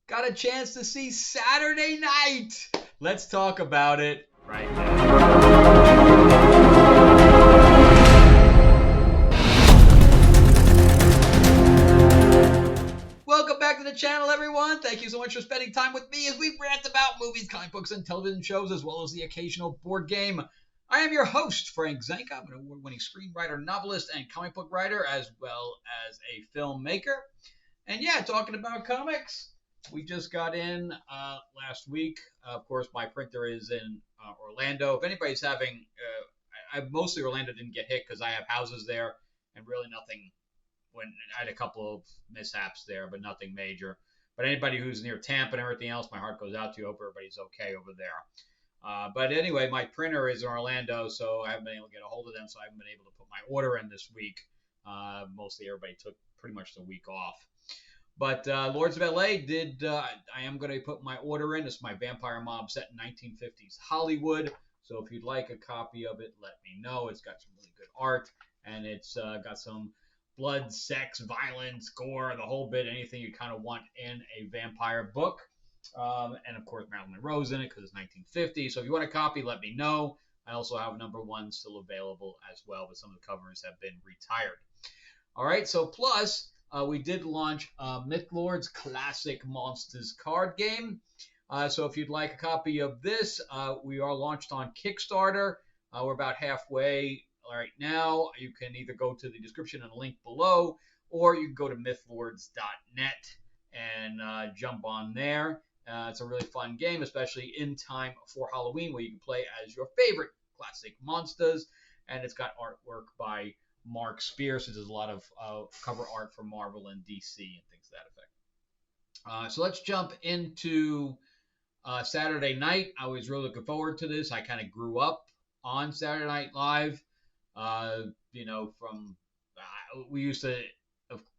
got a chance to see Saturday Night. Let's talk about it right now. Welcome back to the channel, everyone. Thank you so much for spending time with me as we rant about movies, comic books, and television shows, as well as the occasional board game. I am your host, Frank Zanca. I'm an award-winning screenwriter, novelist, and comic book writer, as well as a filmmaker. And yeah, talking about comics, we just got in last week. Of course, my printer is in Orlando. If anybody's having, mostly Orlando didn't get hit because I have houses there, and really nothing. When I had a couple of mishaps there, but nothing major. But anybody who's near Tampa and everything else, my heart goes out to you. Hope everybody's okay over there. But anyway, my printer is in Orlando, so I haven't been able to get a hold of them, so I haven't been able to put my order in this week. Mostly everybody took pretty much the week off. But Lords of LA did. I am going to put my order in. It's my vampire mob set in 1950s Hollywood. So if you'd like a copy of it, let me know. It's got some really good art, and it's got some blood, sex, violence, gore, the whole bit, anything you kind of want in a vampire book. And of course, Marilyn Monroe's in it because it's 1950. So if you want a copy, let me know. I also have number one still available as well, but some of the covers have been retired. All right, so plus, we did launch Mythlord's Classic Monsters card game. So if you'd like a copy of this, we are launched on Kickstarter. We're about halfway right now. You can either go to the description and link below, or you can go to mythlords.net and jump on there. It's a really fun game, especially in time for Halloween, where you can play as your favorite classic monsters. And it's got artwork by Mark Spears, who does a lot of cover art for Marvel and DC and things to that effect. So let's jump into Saturday Night. I was really looking forward to this. I kind of grew up on Saturday Night Live. From we used to,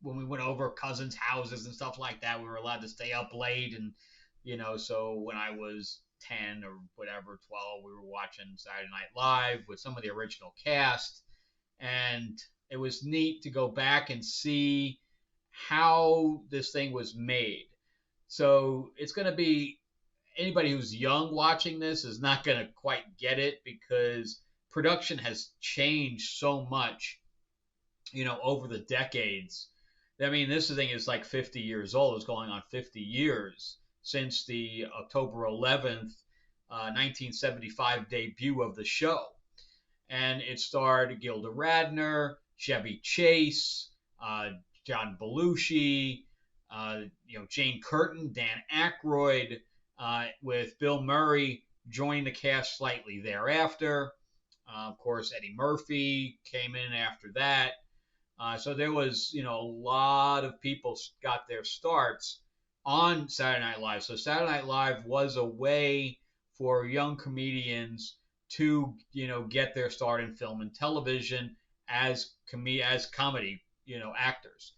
when we went over cousins' houses and stuff like that, we were allowed to stay up late. And, so when I was 10 or whatever, 12, we were watching Saturday Night Live with some of the original cast. And it was neat to go back and see how this thing was made. So it's going to be, anybody who's young watching this is not going to quite get it because production has changed so much, over the decades. I mean, this thing is like 50 years old. It's going on 50 years since the October 11th, 1975 debut of the show. And it starred Gilda Radner, Chevy Chase, John Belushi, Jane Curtin, Dan Aykroyd, with Bill Murray joining the cast slightly thereafter. Of course, Eddie Murphy came in after that. So there was, a lot of people got their starts on Saturday Night Live. So Saturday Night Live was a way for young comedians to, get their start in film and television as comedy, actors.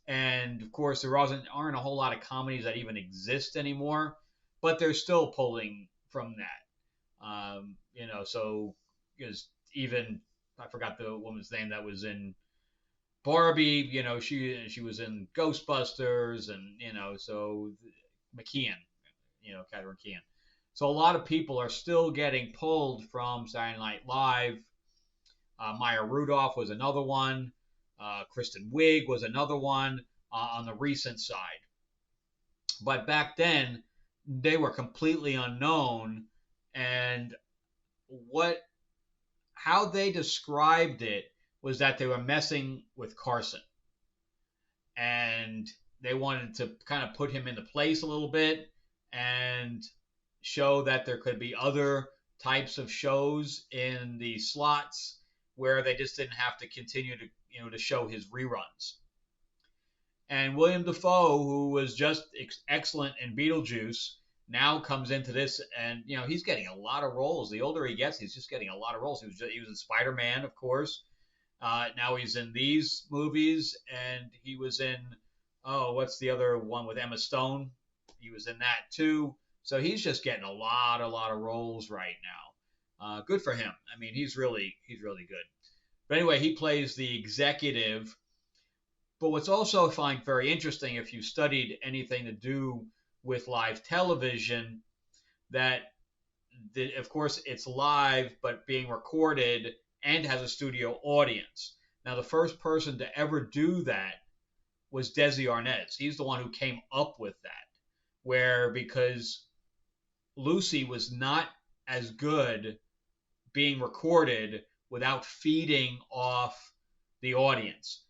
And of course, there aren't a whole lot of comedies that even exist anymore, but they're still pulling from that. So because even I forgot the woman's name that was in Barbie. She was in Ghostbusters, and so McKeon, Catherine McKeon. So a lot of people are still getting pulled from Saturday Night Live. Maya Rudolph was another one. Kristen Wiig was another one on the recent side. But back then, they were completely unknown, and how they described it was that they were messing with Carson, and they wanted to kind of put him into place a little bit and show that there could be other types of shows in the slots where they just didn't have to continue to show his reruns. And William Dafoe, who was just excellent in Beetlejuice, now comes into this, and he's getting a lot of roles. The older he gets, he's just getting a lot of roles. He was in Spider-Man, of course. Now he's in these movies, and he was in what's the other one with Emma Stone? He was in that too. So he's just getting a lot of roles right now. Good for him. I mean, he's really good. But anyway, he plays the executive. But what's also I find very interesting, if you studied anything to do with live television that, of course, it's live but being recorded and has a studio audience. Now, the first person to ever do that was Desi Arnaz. He's the one who came up with that, where because Lucy was not as good being recorded without feeding off the audience.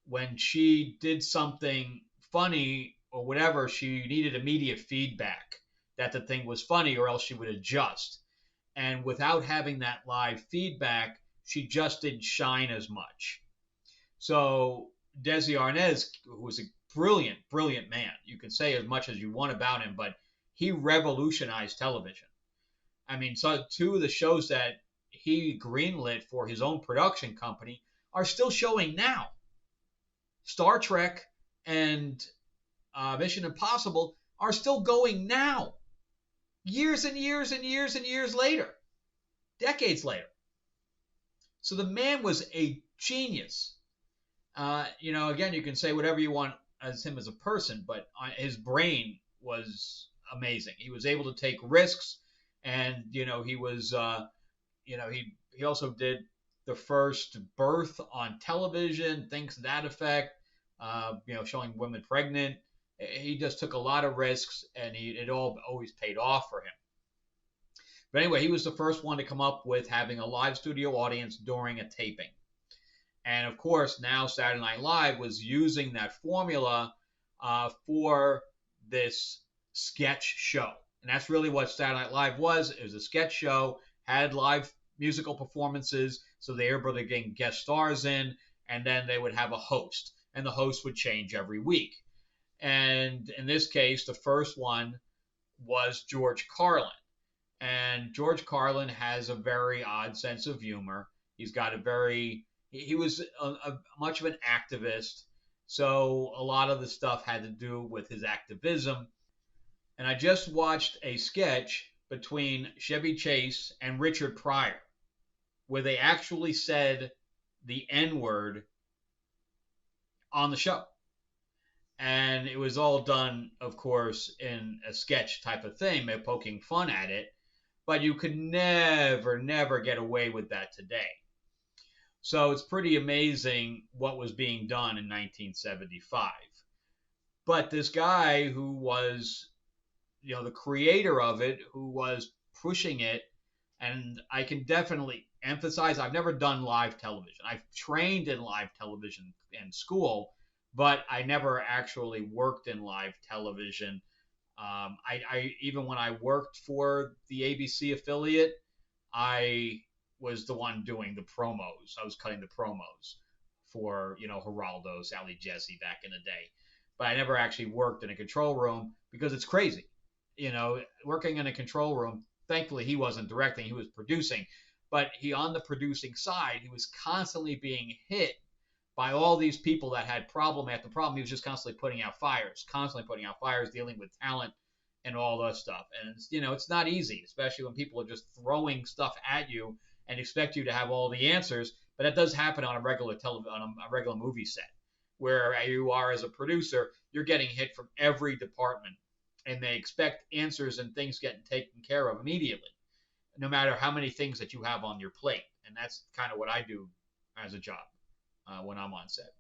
When she did something funny or whatever, she needed immediate feedback that the thing was funny, or else she would adjust. And without having that live feedback, she just didn't shine as much. So Desi Arnaz, who was a brilliant, brilliant man, you can say as much as you want about him, but he revolutionized television. I mean, so two of the shows that he greenlit for his own production company are still showing now. Star Trek and Mission Impossible are still going now, years and years and years and years later, decades later. So the man was a genius. Again, you can say whatever you want as him as a person, but his brain was amazing. He was able to take risks, and he was, he also did the first birth on television, things to that effect. Showing women pregnant. He just took a lot of risks, and it all always paid off for him. But anyway, he was the first one to come up with having a live studio audience during a taping. And of course, now Saturday Night Live was using that formula for this sketch show. And that's really what Saturday Night Live was. It was a sketch show, had live musical performances, so they were able to get guest stars in, and then they would have a host. And the host would change every week. And in this case, the first one was George Carlin. And George Carlin has a very odd sense of humor. He's got he was much of an activist. So a lot of the stuff had to do with his activism. And I just watched a sketch between Chevy Chase and Richard Pryor, where they actually said the N-word on the show. And it was all done, of course, in a sketch type of thing, poking fun at it. But you could never, never get away with that today. So it's pretty amazing what was being done in 1975. But this guy who was, the creator of it, who was pushing it, and I can definitely emphasize, I've never done live television. I've trained in live television in school, but I never actually worked in live television. I even when I worked for the ABC affiliate, I was the one doing the promos. I was cutting the promos for Geraldo, Sally Jesse back in the day, but I never actually worked in a control room because it's crazy. Working in a control room. Thankfully, he wasn't directing; he was producing. But on the producing side, he was constantly being hit by all these people that had problem after problem. He was just constantly putting out fires, dealing with talent and all that stuff. And it's not easy, especially when people are just throwing stuff at you and expect you to have all the answers. But that does happen on a regular on a regular movie set, where you are as a producer, you're getting hit from every department, and they expect answers and things getting taken care of immediately, no matter how many things that you have on your plate. And that's kind of what I do as a job when I'm on set.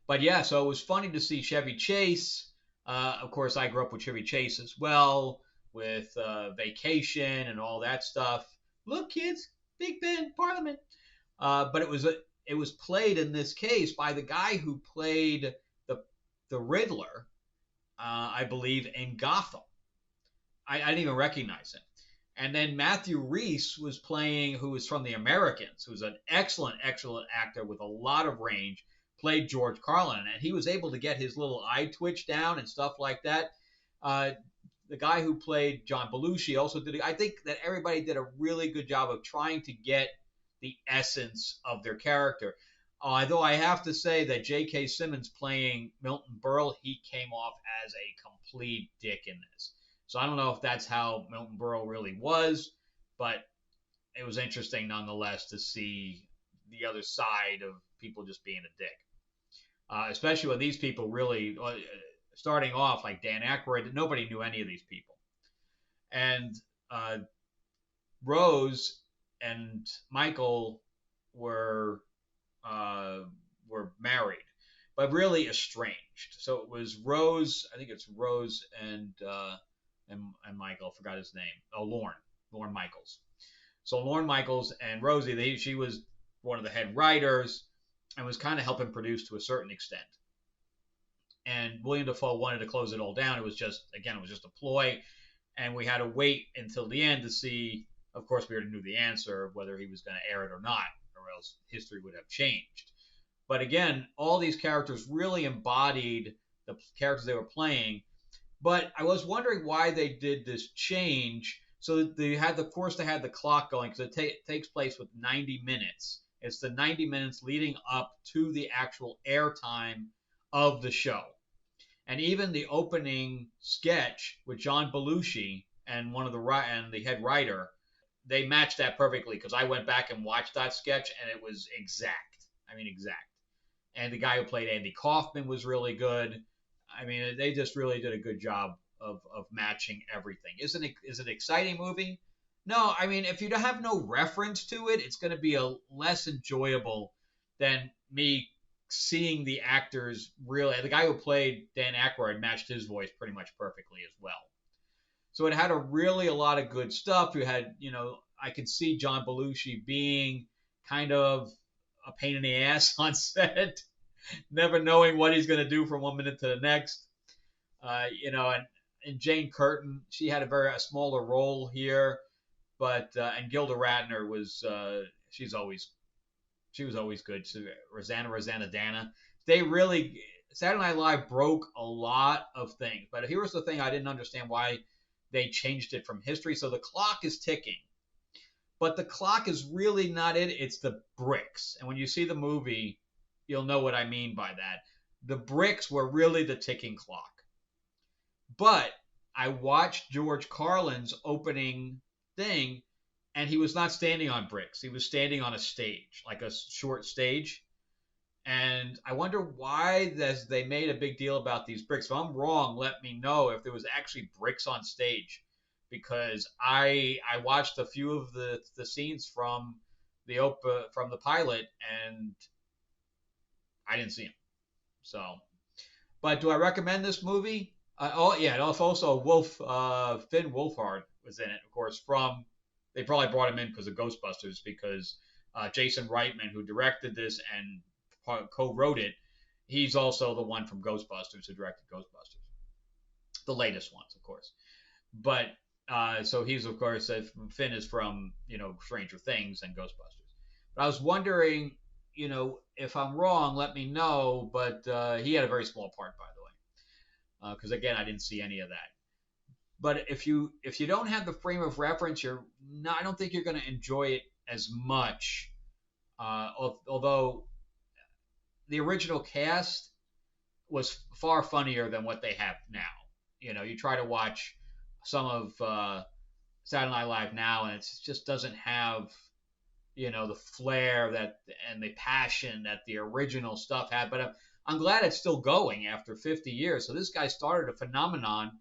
But yeah, so it was funny to see Chevy Chase. Of course, I grew up with Chevy Chase as well, with Vacation and all that stuff. Look, kids, Big Ben, Parliament. But it was played in this case by the guy who played the Riddler, I believe, in Gotham. I didn't even recognize him. And then Matthew Rhys was playing, who was from The Americans, who's an excellent, excellent actor with a lot of range, played George Carlin. And he was able to get his little eye twitch down and stuff like that. The guy who played John Belushi also did it. I think that everybody did a really good job of trying to get the essence of their character. Although I have to say that J.K. Simmons playing Milton Berle, he came off as a complete dick in this. So I don't know if that's how Milton Berle really was, but it was interesting nonetheless to see the other side of people just being a dick. Especially when these people really, starting off like Dan Aykroyd, nobody knew any of these people. And uh, Rose and Michael were uh, were married, but really estranged. So it was Rose. I think it's Rose and Michael. I forgot his name. Oh, Lorne Michaels. So Lorne Michaels and Rosie, she was one of the head writers and was kind of helping produce to a certain extent. And William Dafoe wanted to close it all down. It was just a ploy, and we had to wait until the end to see. Of course, we already knew the answer, whether he was going to air it or not, or else history would have changed. But again, all these characters really embodied the characters they were playing. But I was wondering why they did this change. So they had the clock going because it takes place with 90 minutes. It's the 90 minutes leading up to the actual airtime of the show. And even the opening sketch with John Belushi and the head writer, they matched that perfectly because I went back and watched that sketch and it was exact. I mean, exact. And the guy who played Andy Kaufman was really good. I mean, they just really did a good job of matching everything. Is it an exciting movie? No, I mean, if you have no reference to it, it's going to be a less enjoyable than me seeing the actors really. The guy who played Dan Aykroyd matched his voice pretty much perfectly as well. So it had a lot of good stuff. You had, I could see John Belushi being kind of a pain in the ass on set, never knowing what he's going to do from one minute to the next. And Jane Curtin, she had a smaller role here, but and Gilda Radner was she was always good. So Rosanna Dana, Saturday Night Live broke a lot of things. But here was the thing I didn't understand why they changed it from history. So the clock is ticking, but the clock is really not it. It's the bricks. And when you see the movie, you'll know what I mean by that. The bricks were really the ticking clock. But I watched George Carlin's opening thing, and he was not standing on bricks. He was standing on a stage, like a short stage. And I wonder why they made a big deal about these bricks. If I'm wrong, let me know if there was actually bricks on stage, because I watched a few of the scenes from the pilot, and I didn't see them. So, but do I recommend this movie? Also Finn Wolfhard was in it, of course. They probably brought him in because of Ghostbusters, because Jason Reitman, who directed this and co-wrote it, he's also the one from Ghostbusters who directed Ghostbusters, the latest ones, of course. But so he's, of course, Finn is from Stranger Things and Ghostbusters. But I was wondering, if I'm wrong, let me know. But he had a very small part, by the way, because again, I didn't see any of that. But if you don't have the frame of reference, I don't think you're going to enjoy it as much. Although the original cast was far funnier than what they have now. You try to watch some of Saturday Night Live now, and it just doesn't have the flair and the passion that the original stuff had. But I'm glad it's still going after 50 years. So this guy started a phenomenon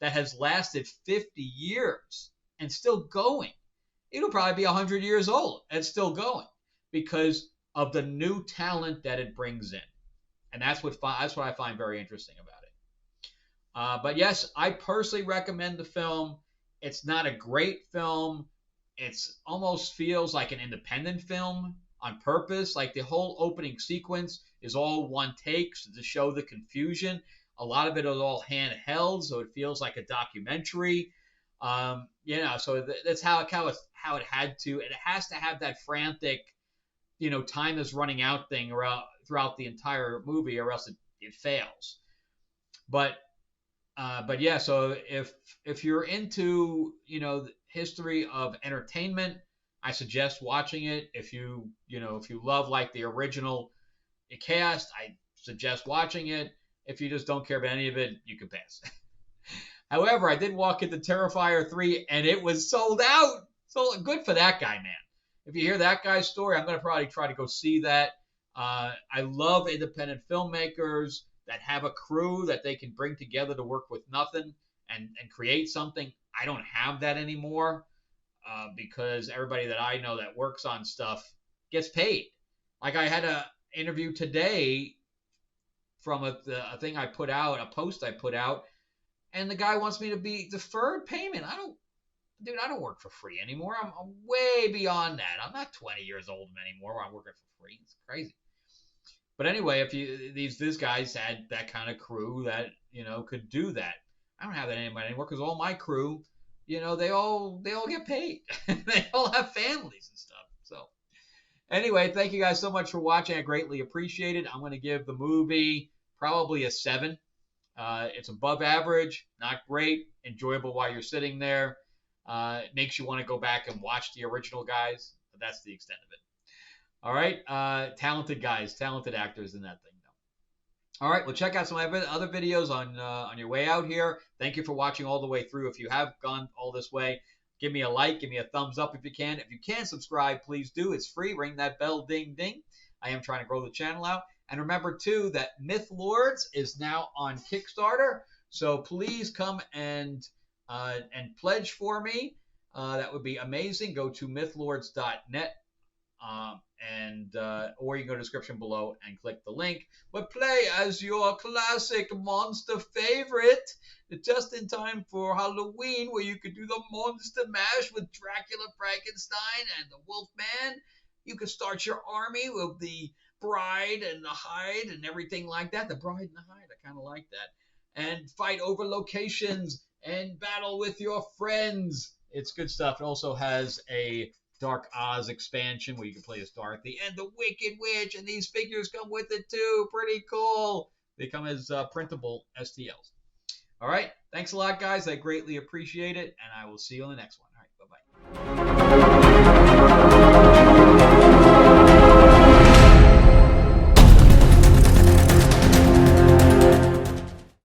that has lasted 50 years and still going. It'll probably be 100 years old and still going because of the new talent that it brings in. And that's what I find very interesting about it. But yes, I personally recommend the film. It's not a great film. It's almost feels like an independent film on purpose. Like the whole opening sequence is all one take to show the confusion. A lot of it is all handheld, so it feels like a documentary. So that's how it had to. It has to have that frantic, time is running out thing throughout the entire movie, or else it fails. But yeah. So if you're into the history of entertainment, I suggest watching it. If you love like the original cast, I suggest watching it. If you just don't care about any of it, you can pass. However, I did walk into Terrifier 3 and it was sold out. So good for that guy, man. If you hear that guy's story, I'm going to probably try to go see that. I love independent filmmakers that have a crew that they can bring together to work with nothing and create something. I don't have that anymore because everybody that I know that works on stuff gets paid. Like I had a interview today from a thing I put out, a post I put out, and the guy wants me to be deferred payment. I don't work for free anymore. I'm way beyond that. I'm not 20 years old anymore where I'm working for free. It's crazy. But anyway, if these guys had that kind of crew that could do that, I don't have that anymore because all my crew, they all get paid. They all have families and stuff. So anyway, thank you guys so much for watching. I greatly appreciate it. I'm going to give the movie probably a 7. It's above average, not great, enjoyable while you're sitting there. It makes you want to go back and watch the original guys, but that's the extent of it. All right, talented guys, talented actors in that thing. All right, well, check out some other videos on your way out here. Thank you for watching all the way through. If you have gone all this way, give me a like, give me a thumbs up if you can. If you can subscribe, please do. It's free. Ring that bell, ding, ding. I am trying to grow the channel out. And remember, too, that Myth Lords is now on Kickstarter. So please come and pledge for me. That would be amazing. Go to mythlords.net. Or you can go to the description below and click the link. But play as your classic monster favorite, just in time for Halloween, where you could do the monster mash with Dracula, Frankenstein, and the Wolfman. You could start your army with the bride and the hide and everything like that. The bride and the hide, I kind of like that. And fight over locations and battle with your friends. It's good stuff. It also has a Dark Oz expansion where you can play as Dorothy and the Wicked Witch, and these figures come with it too. Pretty cool. They come as printable STLs. All right. Thanks a lot, guys. I greatly appreciate it, and I will see you on the next one. All right. Bye-bye.